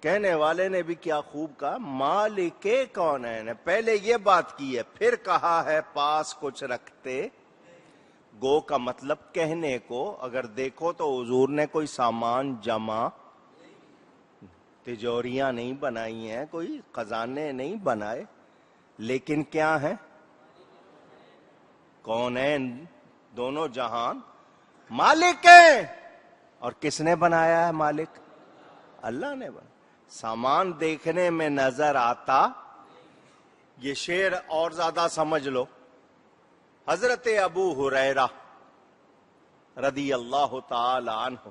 کہنے والے نے بھی کیا خوب کہا، مالک کونین ہے، پہلے یہ بات کی ہے، پھر کہا ہے پاس کچھ رکھتے گو کا مطلب کہنے کو اگر دیکھو تو حضور نے کوئی سامان جمع تجوریاں نہیں بنائی ہیں، کوئی خزانے نہیں بنائے، لیکن کیا ہیں، کونین دونوں جہان مالک ہیں۔ اور کس نے بنایا ہے مالک؟ اللہ نے بنایا۔ سامان دیکھنے میں نظر آتا، یہ شعر اور زیادہ سمجھ لو، حضرت ابو ہریرہ رضی اللہ تعالی عنہ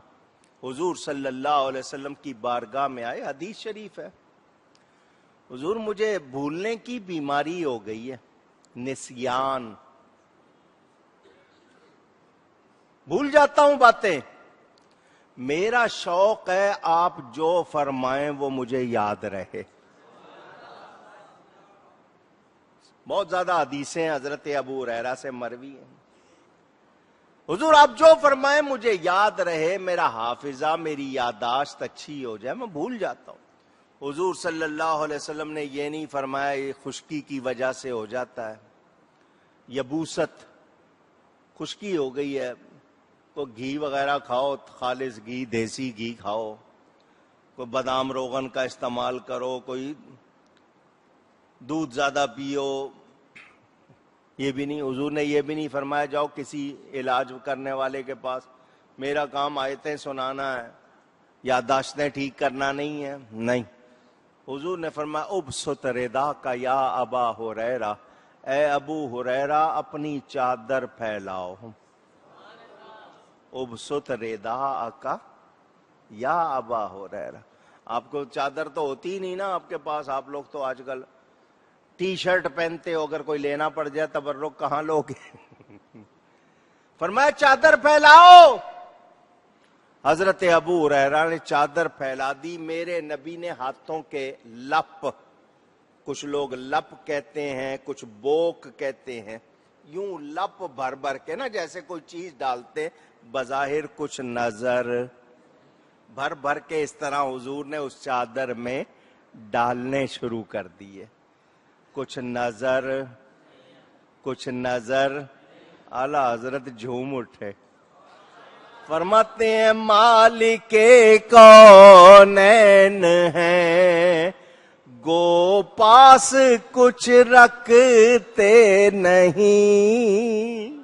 حضور صلی اللہ علیہ وسلم کی بارگاہ میں آئے، حدیث شریف ہے، حضور مجھے بھولنے کی بیماری ہو گئی ہے، نسیان، بھول جاتا ہوں باتیں، میرا شوق ہے آپ جو فرمائیں وہ مجھے یاد رہے۔ بہت زیادہ حدیثیں حضرت ابو ہریرہ سے مروی ہیں، حضور آپ جو فرمائیں مجھے یاد رہے، میرا حافظہ، میری یادداشت اچھی ہو جائے، میں بھول جاتا ہوں۔ حضور صلی اللہ علیہ وسلم نے یہ نہیں فرمایا یہ خشکی کی وجہ سے ہو جاتا ہے، یبوست، خشکی ہو گئی ہے، کوئی گھی وغیرہ کھاؤ، خالص گھی، دیسی گھی کھاؤ، کوئی بادام روغن کا استعمال کرو، کوئی دودھ زیادہ پیو، یہ بھی نہیں، حضور نے یہ بھی نہیں فرمایا جاؤ کسی علاج کرنے والے کے پاس، میرا کام آیتیں سنانا ہے، یادداشتیں ٹھیک کرنا نہیں ہے، نہیں، حضور نے فرمایا ابسط ردا کا یا ابا ہریرہ، اے ابو ہریرہ اپنی چادر پھیلاؤ، ابسط ردا کا یا ابا ہریرہ، آپ کو چادر تو ہوتی ہی نہیں نا آپ کے پاس، آپ لوگ تو آج کل ٹی شرٹ پہنتے ہو، اگر کوئی لینا پڑ جائے تبرک کہاں لوگ؟ فرمایا چادر پھیلاؤ، حضرت ابو ہریرہ نے چادر پھیلا دی، میرے نبی نے ہاتھوں کے لپ، کچھ لوگ لپ کہتے ہیں، کچھ بوک کہتے ہیں، یوں لپ بھر بھر کے نا جیسے کوئی چیز ڈالتے، بظاہر کچھ نظر، بھر بھر کے اس طرح حضور نے اس چادر میں ڈالنے شروع کر دیے، کچھ نظر، اعلی حضرت جھوم اٹھے، فرماتے ہیں مالک کونین ہیں، گو پاس کچھ رکھتے نہیں،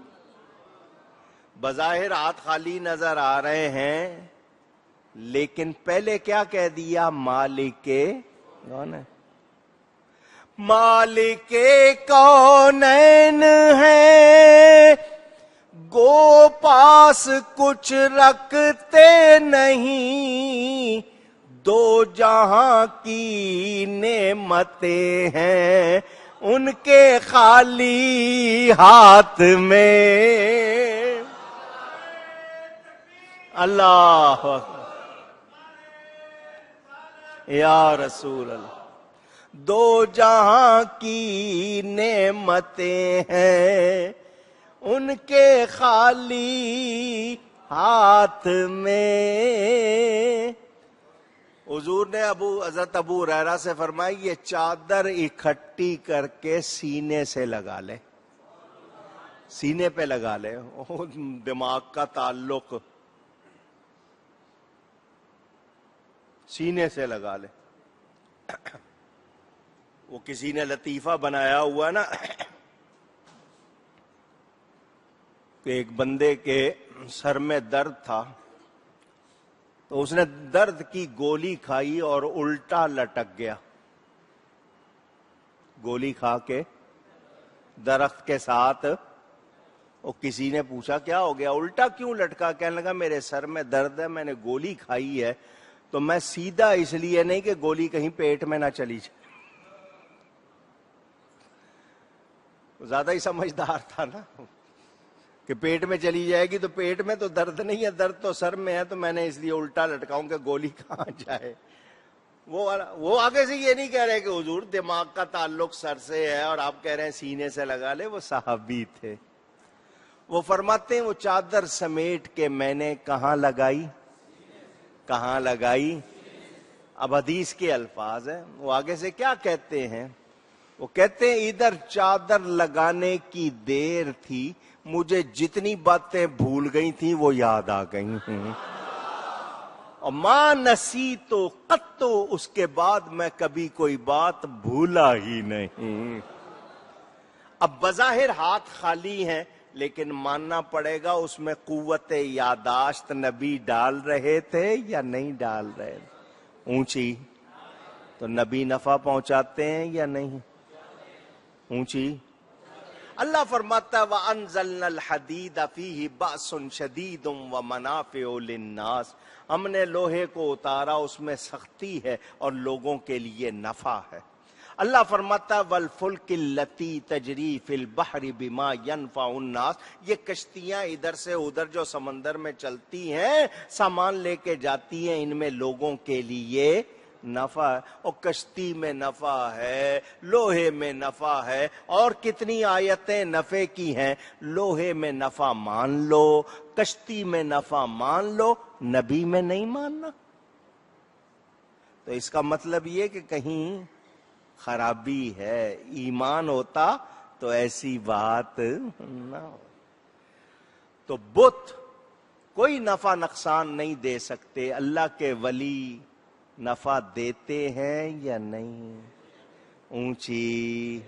بظاہر ہاتھ خالی نظر آ رہے ہیں، لیکن پہلے کیا کہہ دیا، مالک کون ہے، مالک کونین ہے، گو پاس کچھ رکھتے نہیں، دو جہاں کی نعمتیں ہیں ان کے خالی ہاتھ میں، اللہ یا رسول اللہ، دو جہاں کی نعمتیں ہیں ان کے خالی ہاتھ میں۔ حضور نے حضرت ابو ہریرہ سے فرمایا یہ چادر اکٹھی کر کے سینے سے لگا لے، سینے پہ لگا لے، دماغ کا تعلق سینے سے لگا لے۔ وہ کسی نے لطیفہ بنایا ہوا نا کہ ایک بندے کے سر میں درد تھا تو اس نے درد کی گولی کھائی اور الٹا لٹک گیا، گولی کھا کے درخت کے ساتھ، اور کسی نے پوچھا کیا ہو گیا، الٹا کیوں لٹکا؟ کہنے لگا میرے سر میں درد ہے، میں نے گولی کھائی ہے، تو میں سیدھا اس لیے نہیں کہ گولی کہیں پیٹ میں نہ چلی جائے۔ زیادہ ہی سمجھدار تھا نا کہ پیٹ میں چلی جائے گی تو پیٹ میں تو درد نہیں ہے، درد تو سر میں ہے، تو میں نے اس لیے الٹا لٹکاؤں کہ گولی کہاں جائے۔ وہ آگے سے یہ نہیں کہہ رہے کہ حضور دماغ کا تعلق سر سے ہے اور آپ کہہ رہے ہیں سینے سے لگا لے، وہ صحابی تھے۔ وہ فرماتے ہیں وہ چادر سمیٹ کے میں نے کہاں لگائی، کہاں لگائی؟ اب حدیث کے الفاظ ہیں، وہ آگے سے کیا کہتے ہیں؟ وہ کہتے ہیں ادھر چادر لگانے کی دیر تھی، مجھے جتنی باتیں بھول گئی تھیں وہ یاد آ گئی ہیں، اور ماں نسی تو قطو، اس کے بعد میں کبھی کوئی بات بھولا ہی نہیں۔ اب بظاہر ہاتھ خالی ہیں، لیکن ماننا پڑے گا اس میں قوت یاداشت نبی ڈال رہے تھے یا نہیں ڈال رہے تھے؟ اونچی تو نبی نفع پہنچاتے ہیں یا نہیں؟ اونچی۔ اللہ فرماتا ہے وَأَنزَلْنَا الْحَدِيدَ فِيهِ بَأْسٌ شَدِيدٌ وَمَنَافِعُ لِلنَّاسِ، ہم نے لوہے کو اتارا، اس میں سختی ہے اور لوگوں کے لیے نفع ہے۔ اللہ فرماتا ہے وَالْفُلْكِ الَّتِي تَجْرِي فِي الْبَحْرِ بِمَا يَنْفَعُ النَّاسِ، یہ کشتیاں ادھر سے ادھر جو سمندر میں چلتی ہیں، سامان لے کے جاتی ہیں، ان میں لوگوں کے لیے نفع ہے، اور کشتی میں نفع ہے، لوہے میں نفع ہے، اور کتنی آیتیں نفع کی ہیں۔ لوہے میں نفع مان لو، کشتی میں نفع مان لو، نبی میں نہیں ماننا۔ تو اس کا مطلب یہ کہ کہیں خرابی ہے، ایمان ہوتا تو ایسی بات نہ ہو۔ تو بت کوئی نفع نقصان نہیں دے سکتے، اللہ کے ولی نفع دیتے ہیں یا نہیں؟ اونچی۔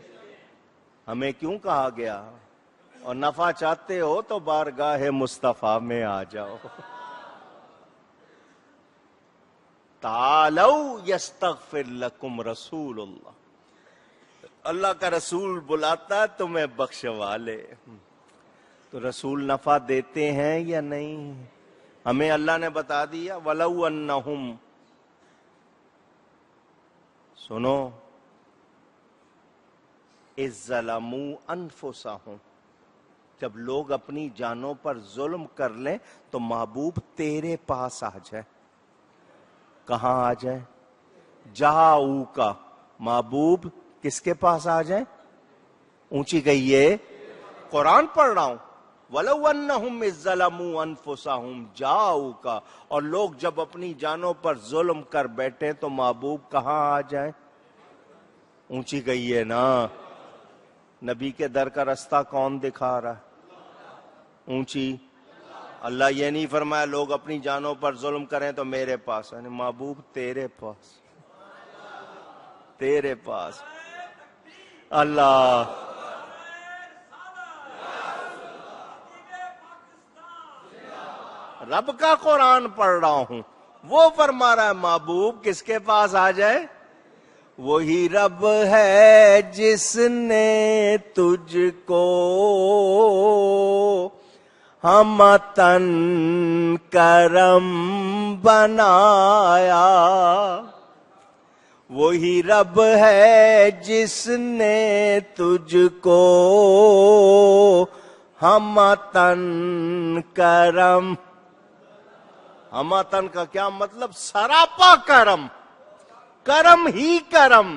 ہمیں کیوں کہا گیا؟ اور نفع چاہتے ہو تو بارگاہ مصطفیٰ میں آ جاؤ۔ تعالوا یستغفر لکم رسول اللہ، اللہ کا رسول بلاتا ہے تمہیں بخشوا لے۔ تو رسول نفع دیتے ہیں یا نہیں؟ ہمیں اللہ نے بتا دیا وَلَوْ أَنَّهُمْ، سنو، اِذ ظَلَمُوا أَنفُسَهُمْ، جب لوگ اپنی جانوں پر ظلم کر لیں تو محبوب تیرے پاس آ جائے۔ کہاں آ جائے؟ جاؤ کا محبوب کس کے پاس آ جائے؟ اونچی کہیے، قرآن پڑھ رہا ہوں۔ وَلَوْ أَنَّهُمْ إِذ ظَلَمُوا أَنفُسَهُمْ جَاءُوكَ، اور لوگ جب اپنی جانوں پر ظلم کر بیٹھے تو محبوب کہاں آ جائیں؟ اونچی کہیے نا۔ نبی کے در کا رستہ کون دکھا رہا ہے؟ اونچی۔ اللہ یہ نہیں فرمایا لوگ اپنی جانوں پر ظلم کریں تو میرے پاس، یعنی محبوب تیرے پاس، تیرے پاس۔ اللہ، رب کا قرآن پڑھ رہا ہوں، وہ فرما رہا ہے محبوب کس کے پاس آ جائے؟ وہی رب ہے جس نے تجھ کو ہمتن کرم بنایا، وہی رب ہے جس نے تجھ کو ہمتن کرم، ہمتن کا کیا مطلب؟ سراپا کرم، کرم ہی کرم۔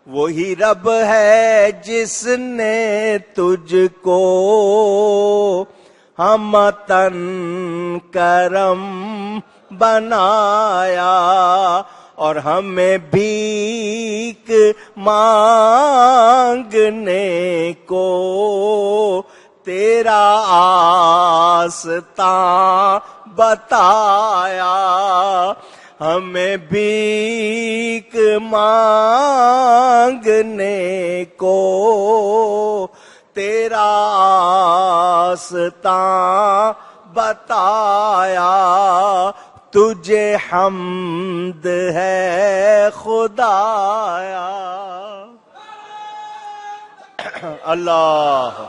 وہی رب ہے جس نے تجھ کو ہمتن کرم بنایا، اور ہمیں بھیک مانگنے کو تیرا آستاں بتایا، ہمیں بھیک مانگنے کو تیرا آستاں بتایا، تجھے حمد ہے خدایا۔ اللہ،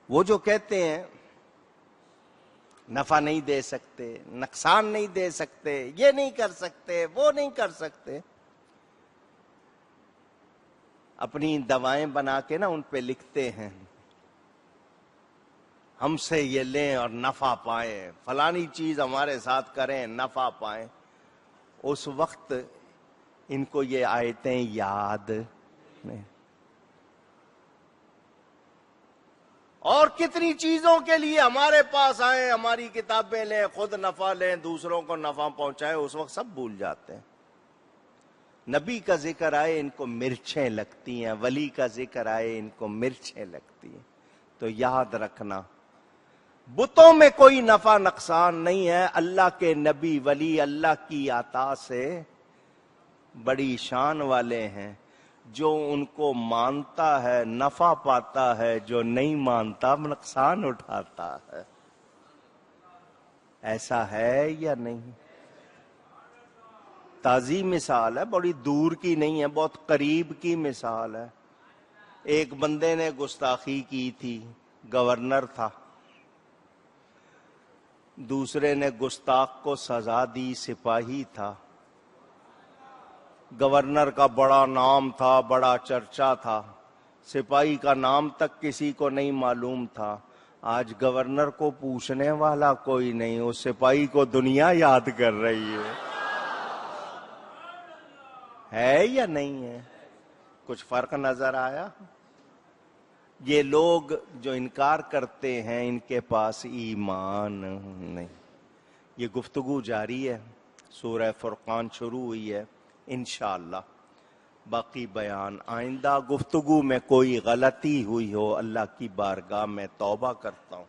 وہ جو کہتے ہیں نفع نہیں دے سکتے، نقصان نہیں دے سکتے، یہ نہیں کر سکتے، وہ نہیں کر سکتے، اپنی دوائیں بنا کے نا ان پہ لکھتے ہیں ہم سے یہ لیں اور نفع پائیں، فلانی چیز ہمارے ساتھ کریں نفع پائیں۔ اس وقت ان کو یہ آیتیں یاد نہیں۔ اور کتنی چیزوں کے لیے ہمارے پاس آئیں، ہماری کتابیں لیں، خود نفع لیں، دوسروں کو نفع پہنچائیں، اس وقت سب بھول جاتے ہیں۔ نبی کا ذکر آئے ان کو مرچیں لگتی ہیں، ولی کا ذکر آئے ان کو مرچیں لگتی ہیں۔ تو یاد رکھنا بتوں میں کوئی نفع نقصان نہیں ہے، اللہ کے نبی ولی اللہ کی عطا سے بڑی شان والے ہیں، جو ان کو مانتا ہے نفع پاتا ہے، جو نہیں مانتا نقصان اٹھاتا ہے۔ ایسا ہے یا نہیں؟ تازی مثال ہے، بڑی دور کی نہیں ہے، بہت قریب کی مثال ہے۔ ایک بندے نے گستاخی کی تھی، گورنر تھا، دوسرے نے گستاخ کو سزا دی، سپاہی تھا۔ گورنر کا بڑا نام تھا، بڑا چرچا تھا، سپاہی کا نام تک کسی کو نہیں معلوم تھا۔ آج گورنر کو پوچھنے والا کوئی نہیں، اس سپاہی کو دنیا یاد کر رہی ہے یا نہیں ہے؟ کچھ فرق نظر آیا؟ یہ لوگ جو انکار کرتے ہیں ان کے پاس ایمان نہیں۔ یہ گفتگو جاری ہے، سورہ فرقان شروع ہوئی ہے، انشاءاللہ باقی بیان آئندہ۔ گفتگو میں کوئی غلطی ہوئی ہو اللہ کی بارگاہ میں توبہ کرتا ہوں۔